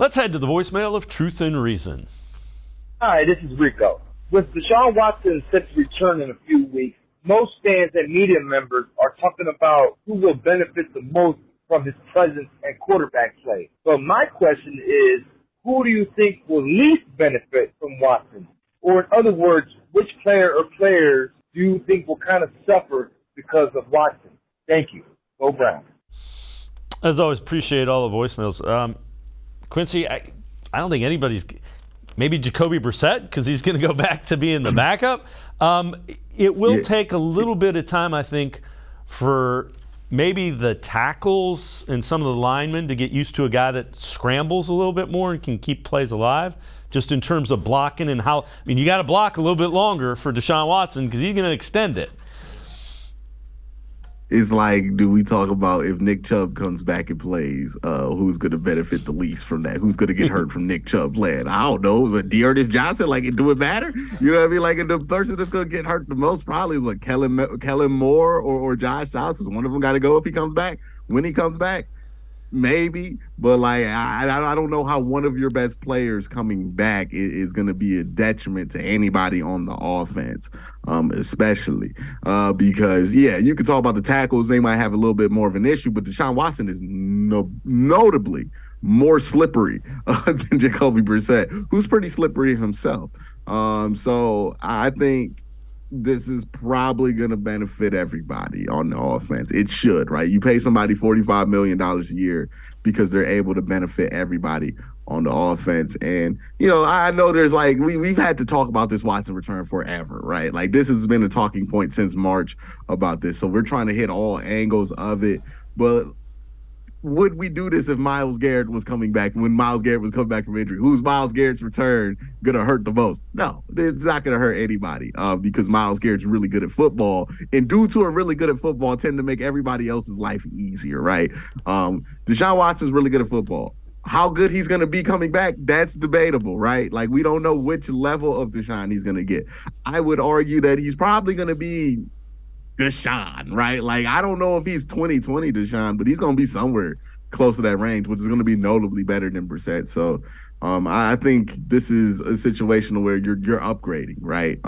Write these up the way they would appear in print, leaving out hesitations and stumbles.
Let's head to the voicemail of Truth and Reason. Hi, this is Rico. With Deshaun Watson set to return in a few weeks, most fans and media members are talking about who will benefit the most from his presence and quarterback play. So my question is, who do you think will least benefit from Watson? Or in other words, which player or players do you think will kind of suffer because of Watson? Thank you. Go Browns. As always, appreciate all the voicemails. Quincy, I don't think anybody's – maybe Jacoby Brissett because he's going to go back to being the backup. It will take a little bit of time, I think, for maybe the tackles and some of the linemen to get used to a guy that scrambles a little bit more and can keep plays alive, just in terms of blocking and how – I mean, you got to block a little bit longer for Deshaun Watson because he's going to extend it. It's like, do we talk about if Nick Chubb comes back and plays, who's going to benefit the least from that? Who's going to get hurt from Nick Chubb playing? I don't know. But Dearness Johnson, like, do it matter? You know what I mean? Like, the person that's going to get hurt the most probably is what, Kellen Moore or Josh Johnson. One of them got to go if he comes back. When he comes back, maybe. But, like, I don't know how one of your best players coming back is going to be a detriment to anybody on the offense, especially because, you could talk about the tackles. They might have a little bit more of an issue, but Deshaun Watson is notably more slippery than Jacoby Brissett, who's pretty slippery himself. So I think this is probably going to benefit everybody on the offense. It should, right? You pay somebody $45 million a year because they're able to benefit everybody on the offense. And, I know there's like, we've had to talk about this Watson return forever, right? Like, this has been a talking point since March about this. So we're trying to hit all angles of it. But would we do this if Myles Garrett was coming back, when Myles Garrett was coming back from injury? Who's Myles Garrett's return going to hurt the most? No, it's not going to hurt anybody because Myles Garrett's really good at football. And dudes who are really good at football tend to make everybody else's life easier, right? Deshaun Watson's really good at football. How good he's going to be coming back, that's debatable, right? Like, we don't know which level of Deshaun he's going to get. I would argue that he's probably going to be Deshaun, right? Like, I don't know if he's 2020 Deshaun, but he's going to be somewhere close to that range, which is going to be notably better than Brissett. So I think this is a situation where you're upgrading, right?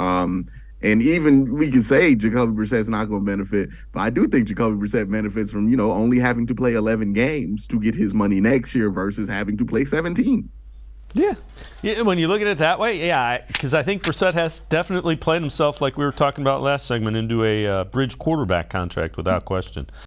And even we can say Jacoby Brissett's not going to benefit, but I do think Jacoby Brissett benefits from, only having to play 11 games to get his money next year versus having to play 17. Yeah, when you look at it that way, because I think Brissett has definitely played himself, like we were talking about last segment, into a bridge quarterback contract without question.